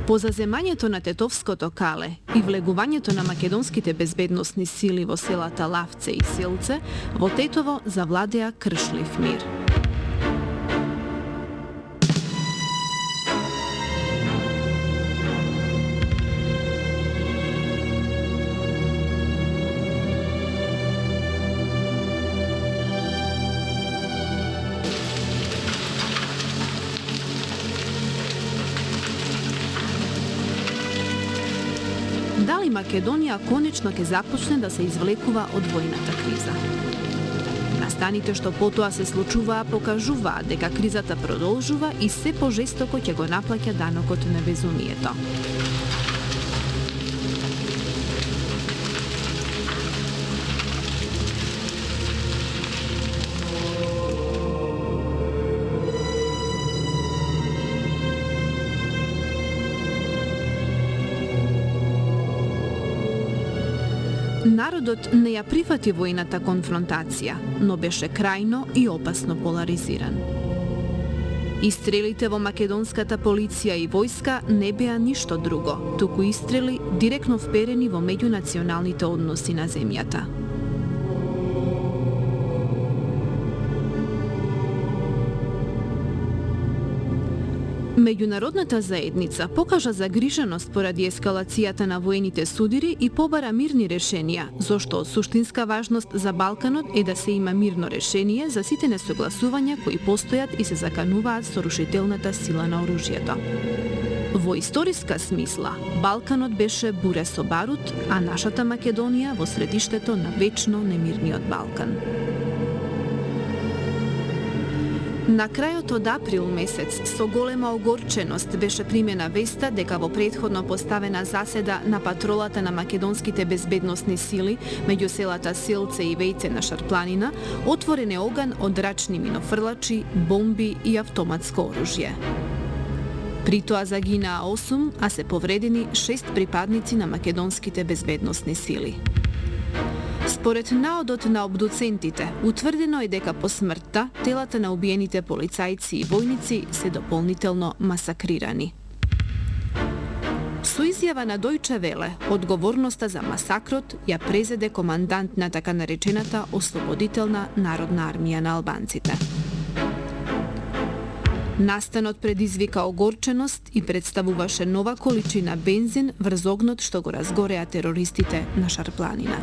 Позаземањето на Тетовското кале и влегувањето на македонските безбедносни сили во селата Лавце и Силце во Тетово завладеа кршлив мир. Дали Македонија конечно ќе започне да се извлекува од војната криза? Настаните што потоа се случуваа покажуваа дека кризата продолжува и се пожестоко ќе го наплаќа данокот на безумието. Народот не ја прифати војната конфронтација, но беше крајно и опасно поларизиран. Истрелите во македонската полиција и војска не беа ништо друго, туку истрели директно вперени во меѓунационалните односи на земјата. Меѓународната заедница покажа загриженост поради ескалацијата на воените судири и побара мирни решенија, зошто од суштинска важност за Балканот е да се има мирно решение за сите несогласувања кои постојат и се закануваат со рушителната сила на оружјето. Во историска смисла, Балканот беше буре со барут, а нашата Македонија во средиштето на вечно немирниот Балкан. На крајот од април месец, со голема огорченост беше примена веста дека во претходно поставена заседа на патролата на македонските безбедносни сили меѓу селата Силце и Вејце на Шарпланина отворен е оган од рачни минофрлачи, бомби и автоматско оружје. При тоа загинаа 8, а се повредени 6 припадници на македонските безбедносни сили. Според наодот на обдуцентите, утврдено е дека по смртта телата на убиените полицајци и војници се дополнително масакрирани. Со изјава на Дојче Веле, одговорноста за масакрот ја презеде командант на така наречената Ослободителна народна армија на албанците. Настанот предизвика огорченост и представуваше нова количина бензин врз огнот што го разгореа терористите на Шарпланина.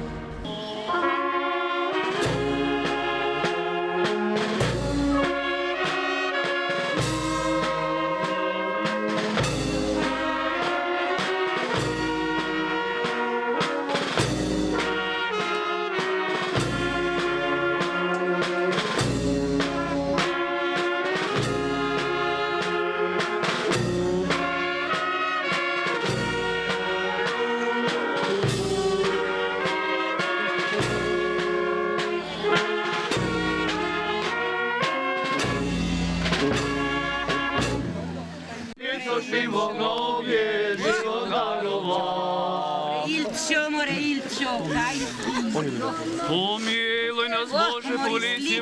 Помилуй нас, Боже, по лице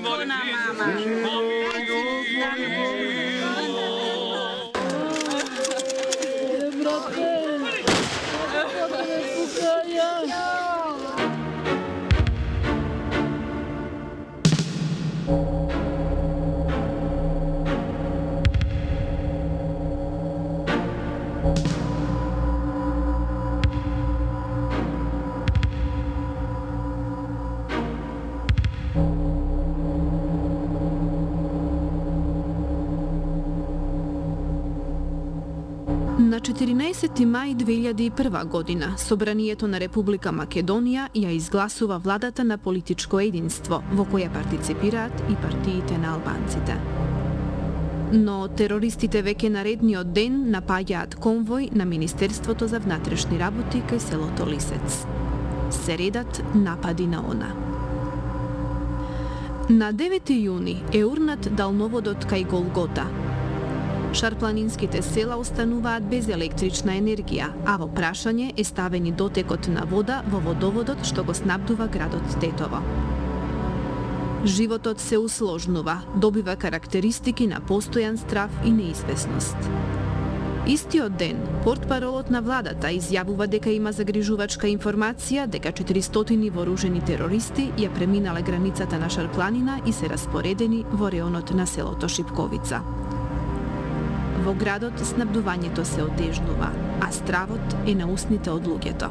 На 14 мај 2001 година, Собранието на Република Македонија ја изгласува владата на политичко единство, во која партиципираат и партиите на албанците. Но терористите веќе наредниот ден напаѓаат конвој на Министерството за внатрешни работи кај селото Лисец. Се редат напади на она. На 9 јуни е урнат далноводот кај Голгота. Шарпланинските села остануваат без електрична енергија, а во прашање е ставени дотекот на вода во водоводот што го снабдува градот Тетово. Животот се усложнува, добива карактеристики на постојан страв и неизвестност. Истиот ден, портпаролот на владата изјавува дека има загрижувачка информација дека 400 вооружени терористи ја преминале границата на Шарпланина и се распоредени во реонот на селото Шипковица. Во градот снабдувањето се отежнува, а стравот е на устните од луѓето.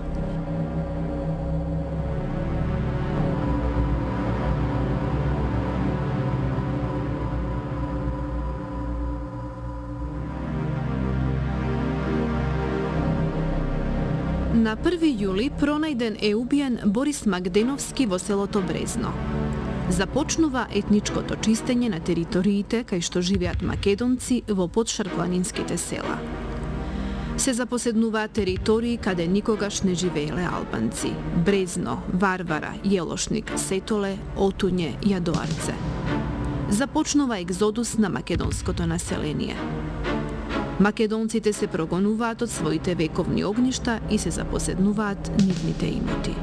На 1 јули пронајден е убиен Борис Магденовски во селото Брезно. Започнува етничкото чистење на териториите кај што живеат македонци во подшарпланинските села. Се запоседнуваат територии каде никогаш не живееле албанци: Брезно, Варвара, Јелошник, Сетоле, Отуње, Јадоарце. Започнува екзодус на македонското население. Македонците се прогонуваат од своите вековни огништа и се запоседнуваат нивните имоти.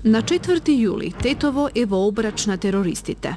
На 4 јули Тетово е во обрач на терористите.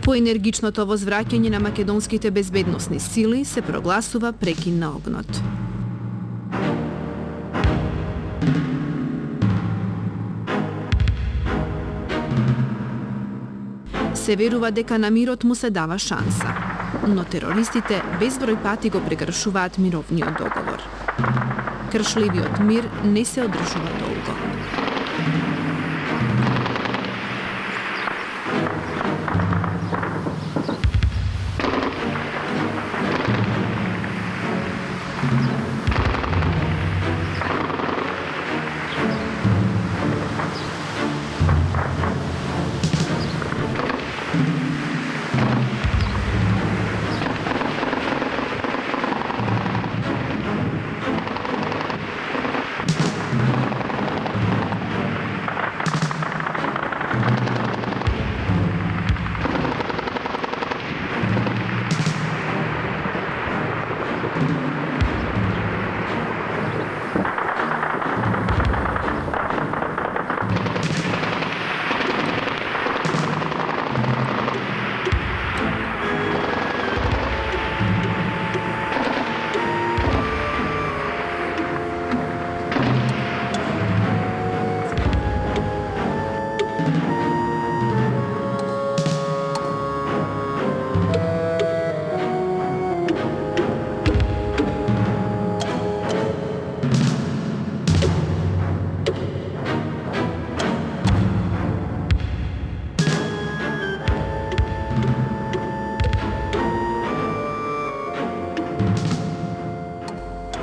По енергичното возвраќање на македонските безбедносни сили се прогласува прекин на огнот. Се верува дека на мирот му се дава шанса, но терористите безброј пати го прекршуваат мировниот договор. Кршливиот мир не се одржува долго.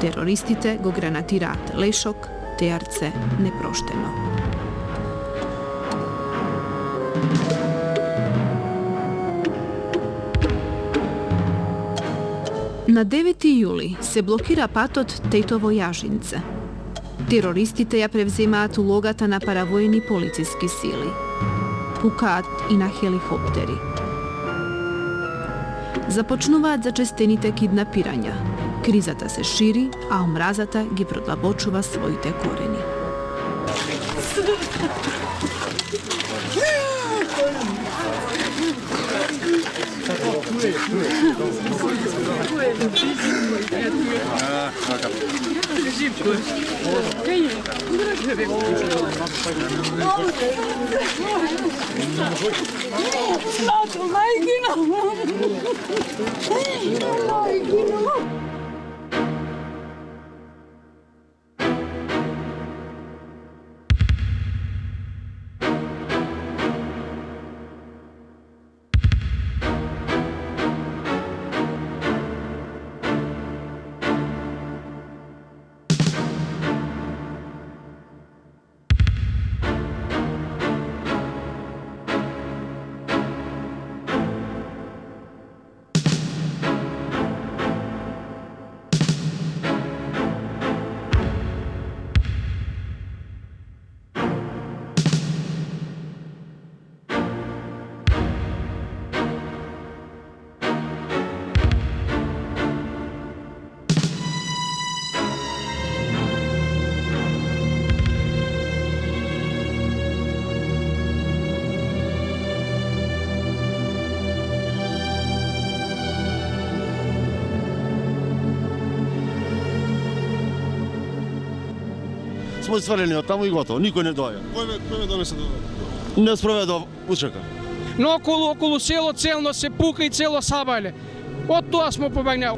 Терористите го гранатираат Лешок, Теарце непроштено. На 9 јули се блокира патот Тејтово-Јажинце. Терористите ја превземаат улогата на паравојни полициски сили. Пукаат и на хеликоптери. Започнуваат зачестените киднапирања. Кризата се шири, а омразата ги продлабочува своите корени. Сме свалени од таму и готово, никој не доаѓа. Кој ме донесе до? Не спроведува учека. Но околу село целно се пука и цело сабале. Од тоа смо побегнали.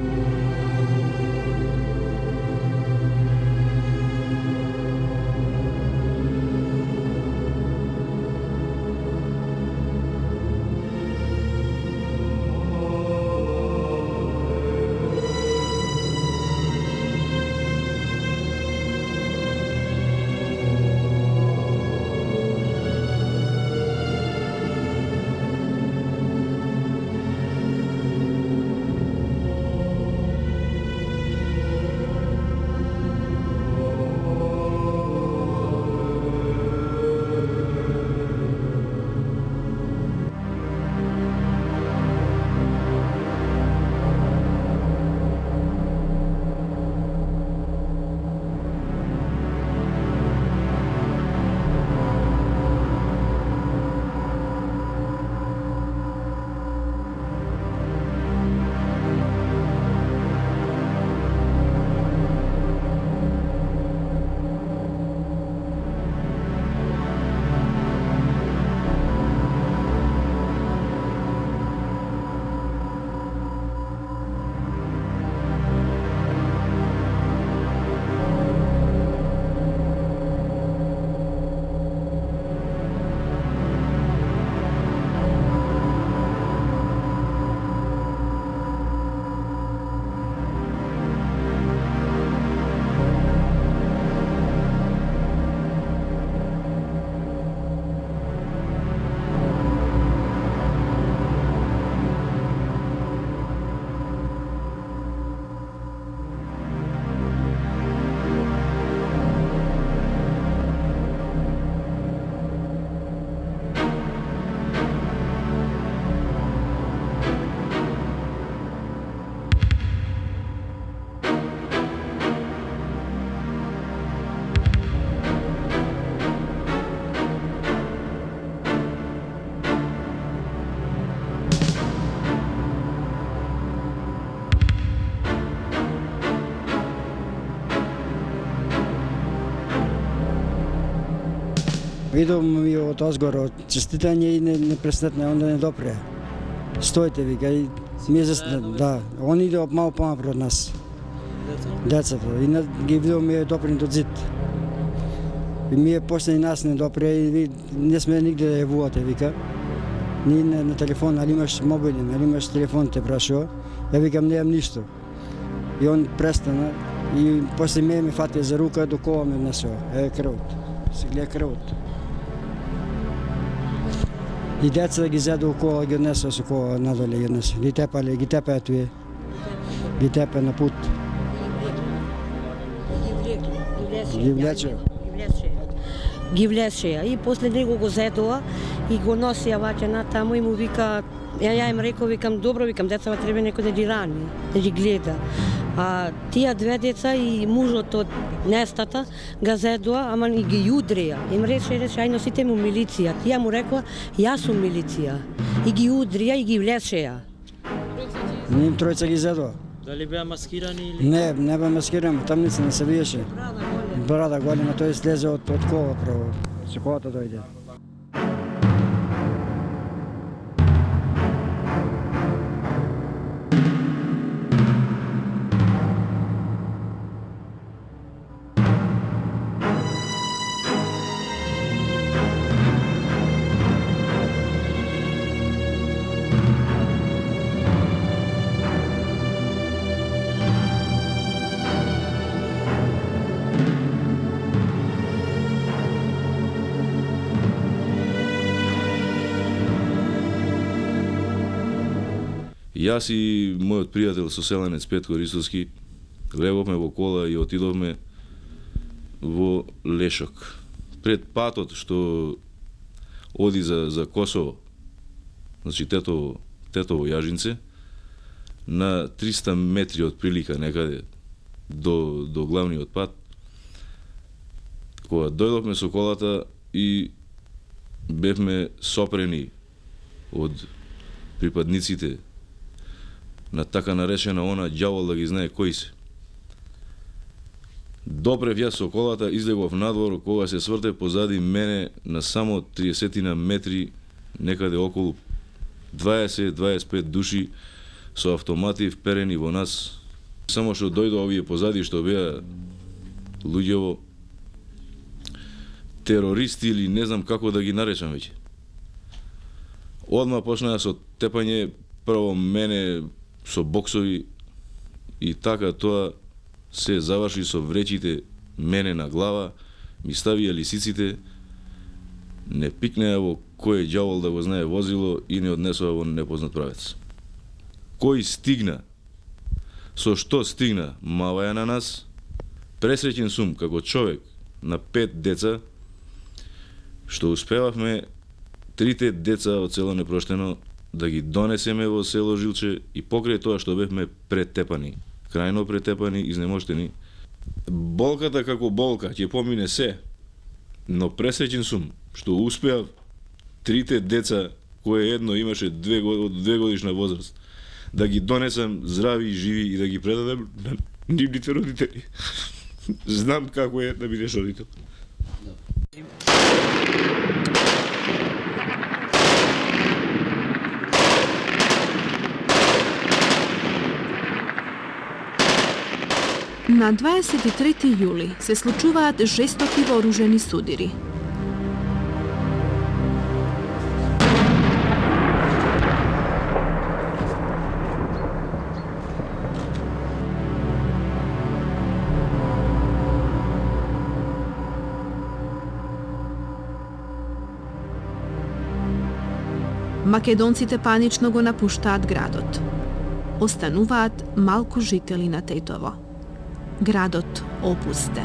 Видом и од озгоро честитање и не преснетне, онда не допре. Стојте, вика, и ми е да, он иде малку понапред од нас. Децата, и ги видом ми е допрени до зид. И ми е после и нас не допре, и не сме нигде да јавувате, вика. Ни на телефон, али имаш мобилен, али имаш телефон, те прашува. Ја викам, немам ништо. И он престана, и после ме фати за рука, до кова ме однесува. Крвот. Се гледа крвот. И деца ги зеда около, ги однесува со кова надоле, ги однесува. Ги тепале туе. ги тепе на пут. Ги влече. Ги влечеја и после него го зедоа и го носија ваќе натаму и му вика, ја им реков, викам, добро, викам, децава треба некој да ги рани, да ги гледа. А тие две деца и мужот од нестата га зедоа, ама и ги удреја. Им рече, ај носите му милиција. Тие му рекла, јас сум милиција. И ги удрија и ги влечеја. Ним тројца ги зедоа. Дали беа маскирани или? Не беа маскирани, тамница не се биеше. Брада голема, тој слезе од кола право. Со колата дојде. Јас и мојот пријател соселенец Петко Ристовски леговме во кола и отидовме во Лешок. Пред патот што оди за Косово, значи Тетово Јажинце, на 300 метри од прилика некаде до главниот пат, кога дојдовме со колата и бевме сопрени од припадниците на така наречена она ѓавол да ги знае кои се. Допрев јас со колата, излегов надвор, кога се сврте позади мене на само 30 метри, некаде околу 20-25 души со автомати вперени во нас. Само што дојдо овие позади, што беа луѓево терористи или не знам како да ги наречам веќе. Одма почнаа со тепање, прво мене со боксови и така тоа се заврши со вречите мене на глава, ми ставија лисиците, не пикнеа во кој ѓавол да го знае возило и не однесоа во непознат правец. Кој стигна, со што стигна, маваја на нас, пресреќен сум како човек на 5 деца, што успевавме 3 деца од село Непроштено да ги донесеме во село Жилче и покрај тоа што бевме претепани, крајно претепани, изнемоштени. Болката како болка, ќе помине се, но пресреќен сум што успеав 3 деца, кое едно имаше 2 годишна возраст, да ги донесам здрави и живи и да ги предадам на нивните родители. Знам како е да бидеш родител. На 23. јули се случуваат жестоки вооружени судири. Македонците панично го напуштаат градот. Остануваат малку жители на Тетово. Градот опусте.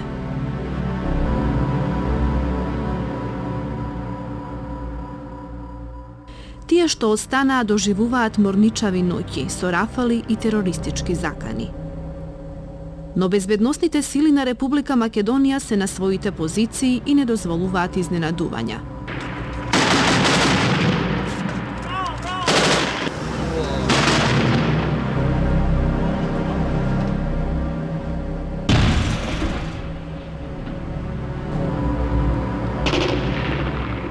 Тие што останаа доживуваат морничави ноќи со рафали и терористички закани. Но безбедносните сили на Република Македонија се на своите позиции и не дозволуваат изненадувања.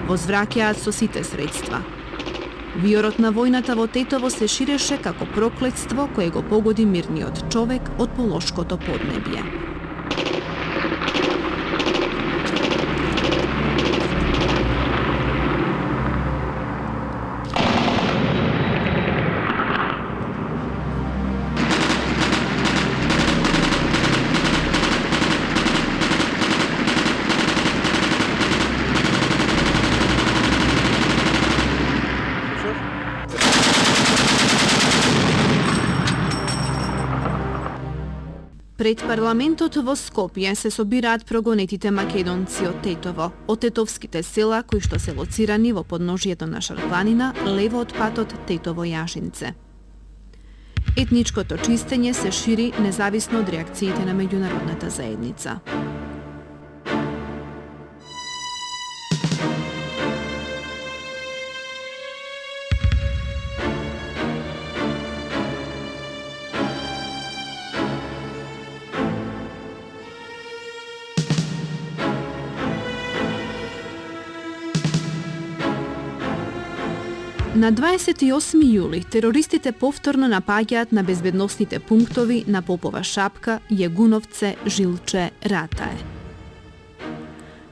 Возвраќаат со сите средства. Виорот на војната во Тетово се ширеше како проклетство кое го погоди мирниот човек од полошкото поднебје. Пред парламентот во Скопје се собираат прогонетите македонци од Тетово, од тетовските села кои што се лоцирани во подножието на Шарпланина, лево од патот Тетово-Јажинце. Етничкото чистење се шири независно од реакциите на меѓународната заедница. На 28 јули терористите повторно напаѓаат на безбедносните пунктови на Попова шапка, Јегуновце, Жилче, Ратае.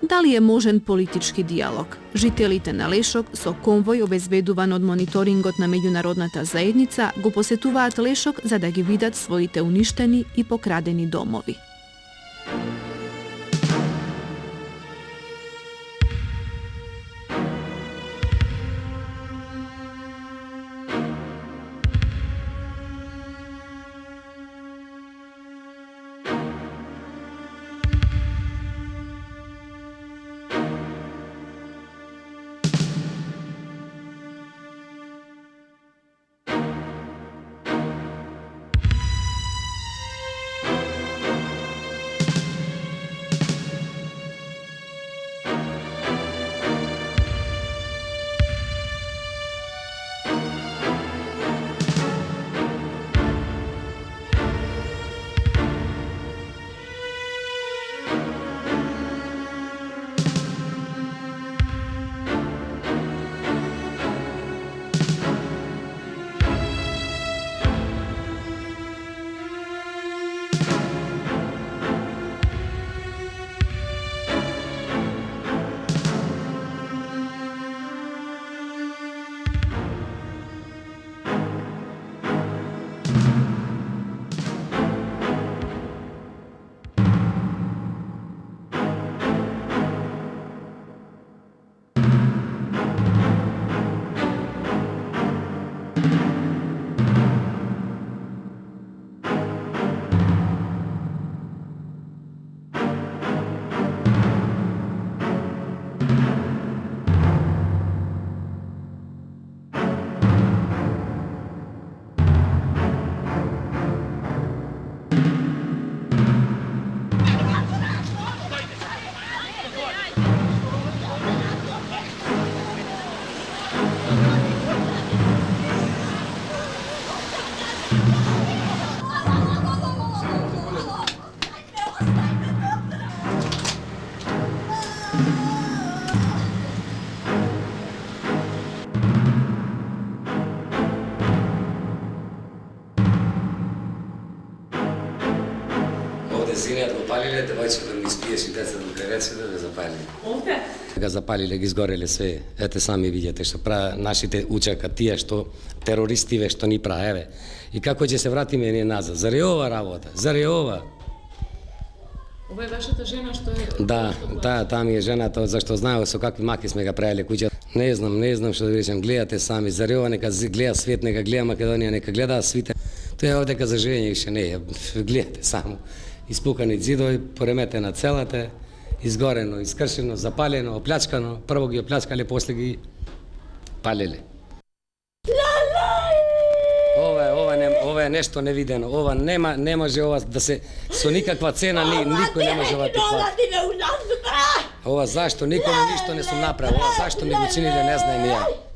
Дали е можен политички диалог? Жителите на Лешок со конвој обезбедуван од мониторингот на меѓународната заедница го посетуваат Лешок за да ги видат своите уништени и покрадени домови. Зинејат го палиле, девојчето ми спиеше, децата до кревеците да запалиле. Овде? Га запалиле, ги изгореле све. Ете сами видите што прават нашите учака, тие што терористиве што ни правеве. И како ќе се вратиме ние назад? Заради ова работа, заради ова. Ова е вашата жена што е... Да, таа ми е жената, зашто знаеме со какви маки сме ga правиле куќа. Не знам што да речем, гледате сами, заради ова нека гледа свет, нека гледа Македонија, нека гледа свите. Тоа е овдека за живење ше не е, гледате само. Испукани ѕидови, пореметена целата, изгорено, искршено, запалено, оплячкано. Прво ги оплячкале, после ги палеле. Ова е нешто невидено. Ова не може ова да се со никаква цена никој не може ова да плати. Ова зашто никому ништо не сум направил. Ова зашто ми го чиниле не знаем и ја.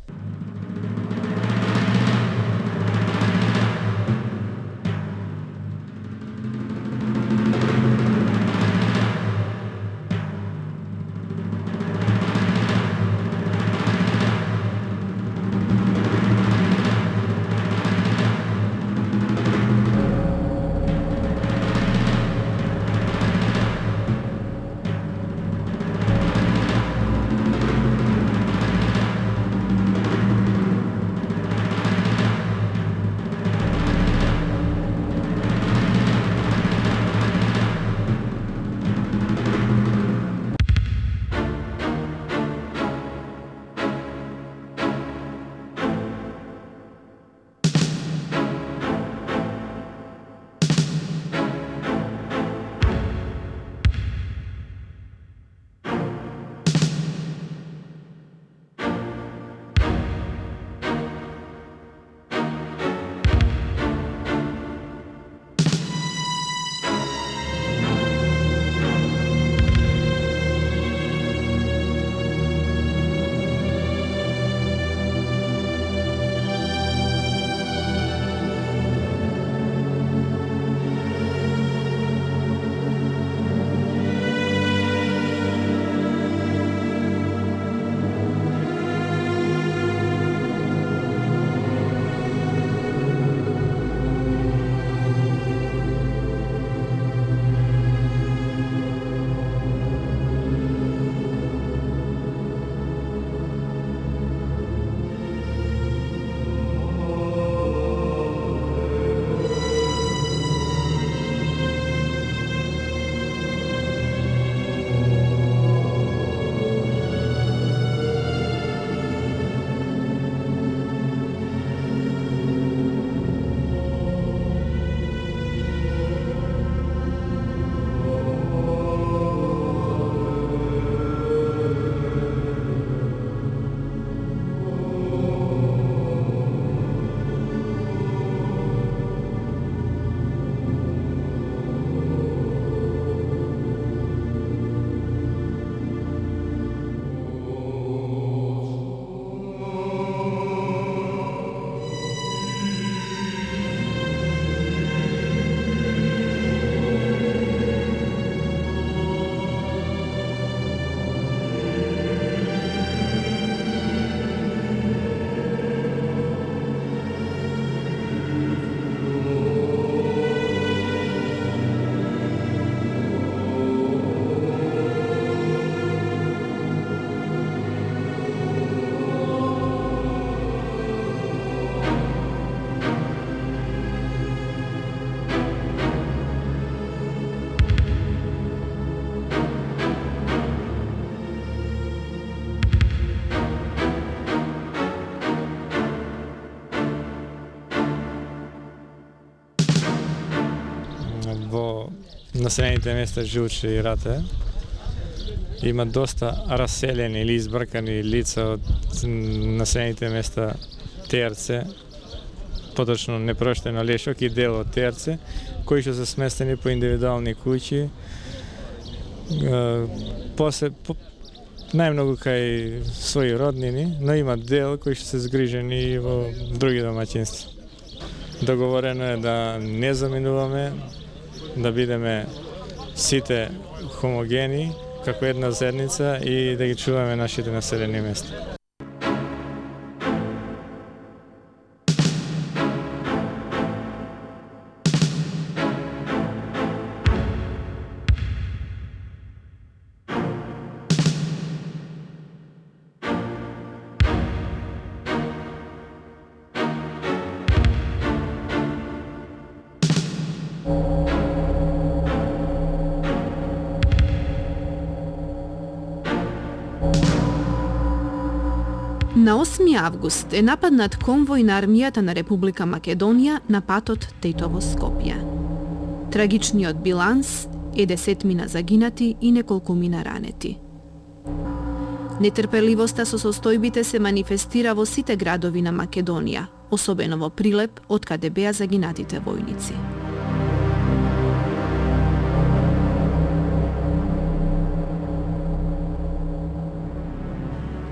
населените места Жилче и Ратеа. Има доста разселени или избркани лица од населените места Терце, поточно Непроштено, Лешок и дел од Терце, кои што се сместени по индивидуални куќи. Најмногу кај своји роднини, но има дел кои што се згрижени и во други домаќинства. Договорено е да не заминуваме, да бидеме сите хомогени, како една заедница и да ги чуваме нашите населени места. На 8 август е нападнат конвој на армијата на Република Македонија на патот Тејтово-Скопје. Трагичниот биланс е 10 загинати и неколку ранети. Нетрпеливоста со состојбите се манифестира во сите градови на Македонија, особено во Прилеп, од каде беа загинатите војници.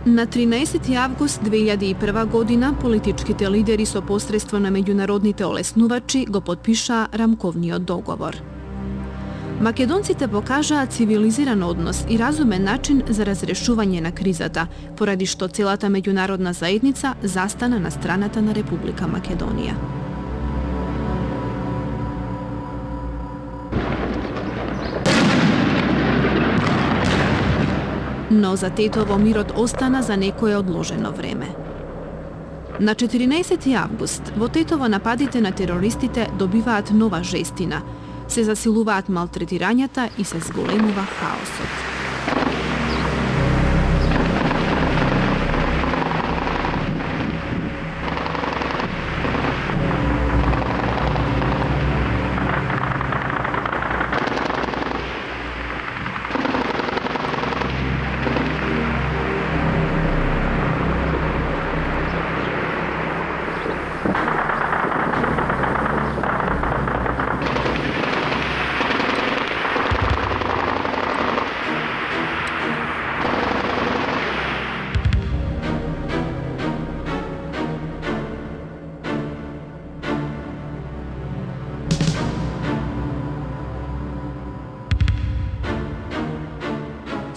На 13 август 2001 година политичките лидери со посредство на меѓународните олеснувачи го потпишаа рамковниот договор. Македонците покажаа цивилизиран однос и разумен начин за разрешување на кризата, поради што целата меѓународна заедница застана на страната на Република Македонија. Но за Тејтово мирот остана за некое одложено време. На 14 август во Тејтово нападите на терористите добиваат нова жестина, се засилуваат малтретирањата и се зголемува хаосот.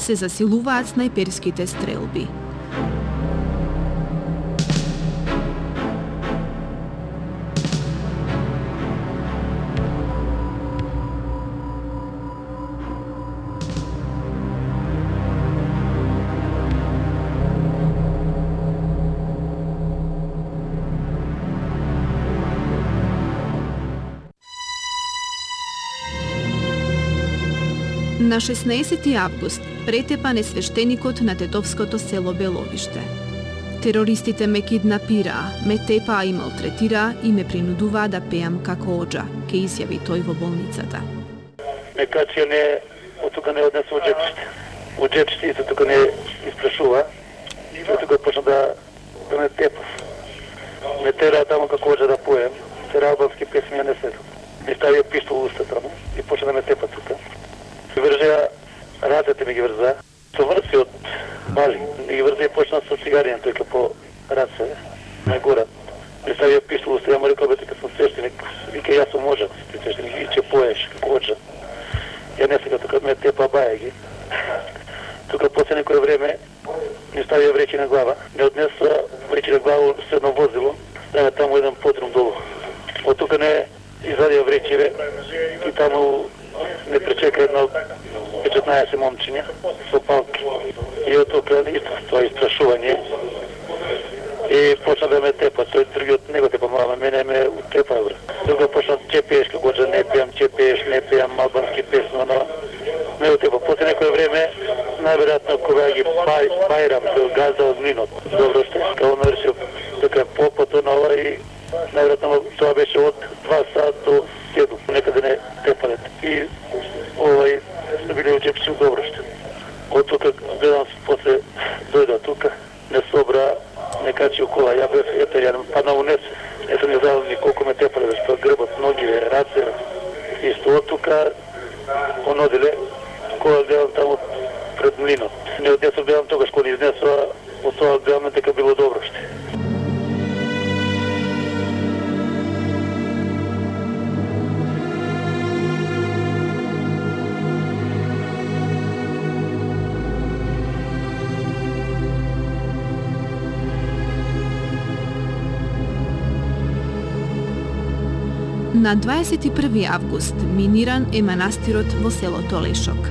Се засилуваат снајперските стрелби. На 16 август претепан е свештеникот на тетовското село Беловиште. Терористите ме киднапираа, ме тепаа и малтретираа и ме принудуваа да пеам како оџа, ке изјави тој во болницата. Ме качија не, од тука не однесу од джепчите. Од джепчите и тука не испрашува. И тука почна да ме тепав. Ме тераа тамо како оџа да поем. Тераа албански песми, ја не следам. Ми ставија пистол устата и почна да ме тепа тука. Се врзеа, рацете ми ги врза, со врци од бали. Ми ги врза и почна со цигаријан, тојка по раце, на гора. Ми ставија пистол уста, ја му рекол, бе, дека сум свештеник, вика, јас сум можа, свештеник, и че поеш, како оджа. Ја не сега, тука ме тепа баја ги. Тука после некој време ми ставија вречи на глава. Не однесла вречи на глава со едно возило, ставија таму еден подрум долу. Од тука не извадија вречиве и таму не пречека едно 15 момчиња со палки. И од тука тоа испрашување и почна да ме тепа, тој другиот него тепа, мама мене ме утепа. Друга почна че пееш, како оџа не пеам, че пееш, не пеам, албански песни, но ме утепа. После некој време, најверојатно кога ги Бајрам се газа од млинот, добро сте, као навршил така попото на ова и најверојатно тоа беше од 2 сат до 7, некаде не тепалет. И у кола, ја бев, ето, ја падна унес, ето ми дал николку ме тепале, зашто грбот, ноги, раце, исто од тука, оноделе, кола гледам таму пред млинот. Не однесо гледам тогаш, кој не изнесоа, од тоа гледам дека било добро ште. На 21. август миниран е манастирот во селото Лешок.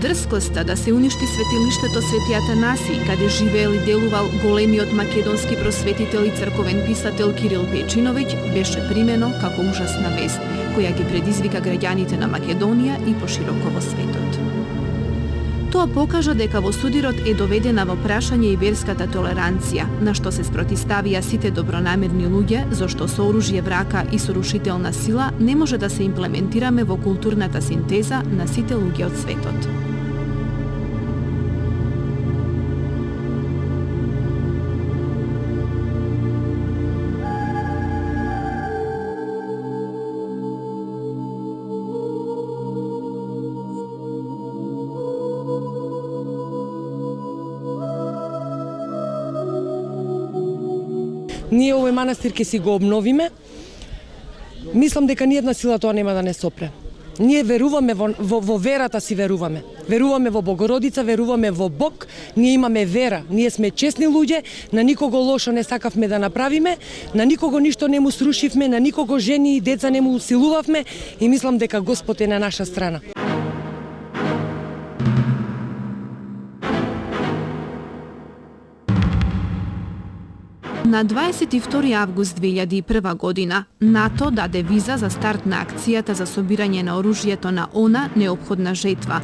Дрскоста да се уништи светилиштето Свети Атанасий, каде живеел и делувал големиот македонски просветител и црковен писател Кирил Печиновиќ, беше примено како ужасна вест, која ги предизвика граѓаните на Македонија и пошироко во светот. Тоа покажа дека во судирот е доведена во прашање и верската толеранција, на што се спротиставија сите добронамерни луѓе, зашто со оружје врака и сорушителна сила не може да се имплементираме во културната синтеза на сите луѓе од светот. Ние овој манастир ќе си го обновиме. Мислам дека ни една сила тоа нема да не сопре. Ние веруваме во верата си веруваме. Веруваме во Богородица, веруваме во Бог. Ние имаме вера. Ние сме честни луѓе, на никого лошо не сакавме да направиме, на никого ништо не му срушивме, на никого жени и деца не му усилувавме и мислам дека Господ е на наша страна. На 22 август 2001 година НАТО даде виза за старт на акцијата за собирање на оружјето на она неопходна жетва.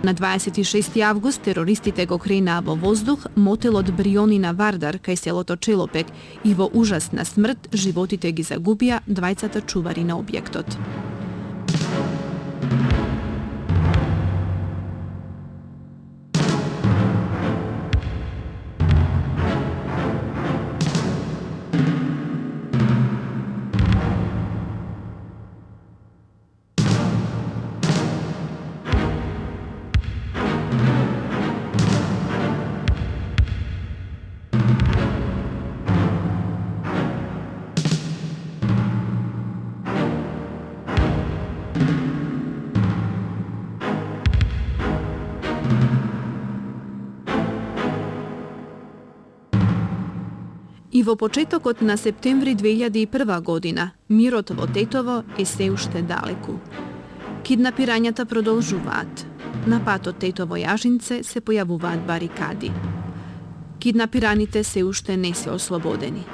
На 26 август терористите го кренаа во воздух мотелот Бриони на Вардар кај селото Челопек и во ужасна смрт животите ги загубија двајцата чувари на објектот. И во почетокот на септември 2001 година, мирот во Тетово е се уште далеку. Киднапирањата продолжуваат. На патот Тетово-Јажинце се појавуваат барикади. Киднапираните се уште не се ослободени.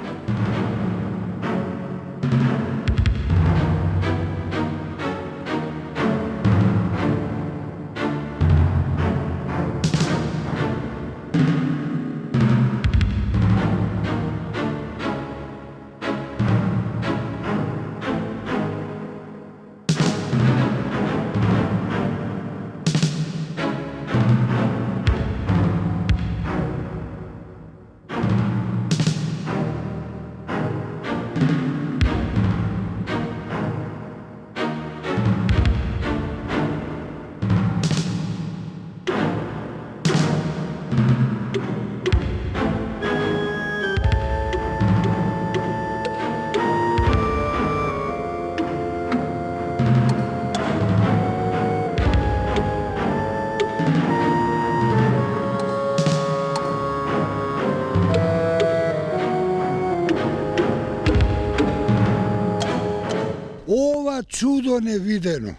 Ова чудо невидено.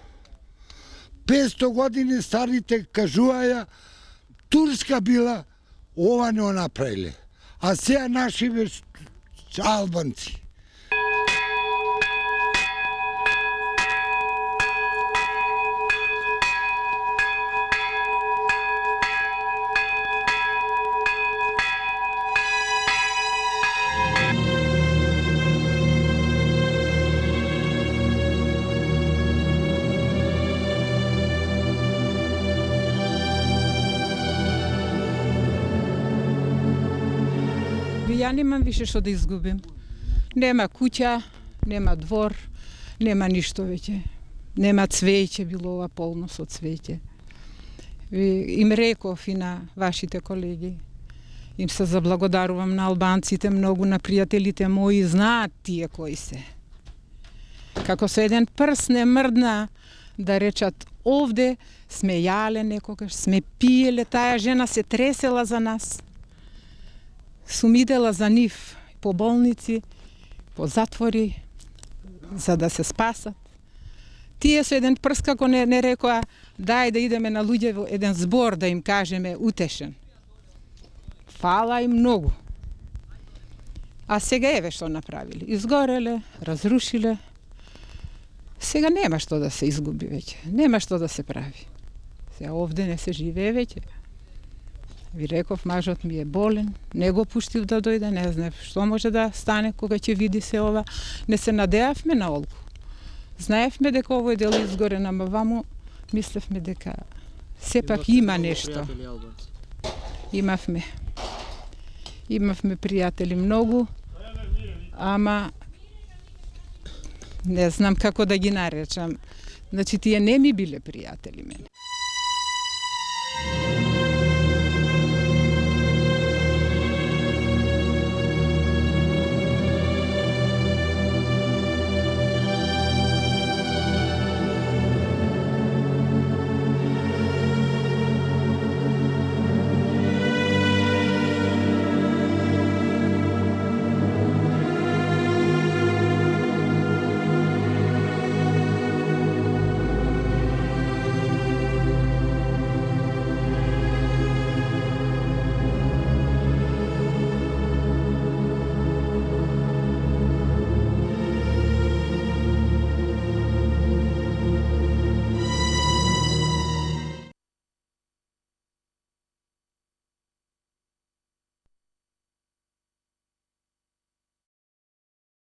500 години старите кажуваја, Турска била, ова не направиле. А сега наши албанци. Ја немам више што да изгубим. Нема куќа, нема двор, нема ништо веќе. Нема цвеќе, било ова полно со цвеќе. Им реков и на вашите колеги. Им се заблагодарувам на албанците многу, на пријателите мои, знаат тие кои се. Како со еден прст не мрдна да речат овде сме јале некогаш, сме пиеле, таа жена се тресела за нас. Сум идела за нив по болници, по затвори, за да се спасат. Тие со еден прст како не рекоа, дај да идеме на луѓе во еден збор да им кажеме утешен. Фала им многу. А сега еве што направили. Изгореле, разрушиле. Сега нема што да се изгуби веќе. Нема што да се прави. Сега овде не се живее веќе. Ви реков, мажот ми е болен, не го пуштив да дојде, не знам што може да стане кога ќе види се ова. Не се надеавме на Олку. Знаевме дека овој дел изгорен, ама ваму мислевме дека сепак има нешто. Имавме пријатели многу, ама не знам како да ги наречам. Значи, тие не ми биле пријатели мене.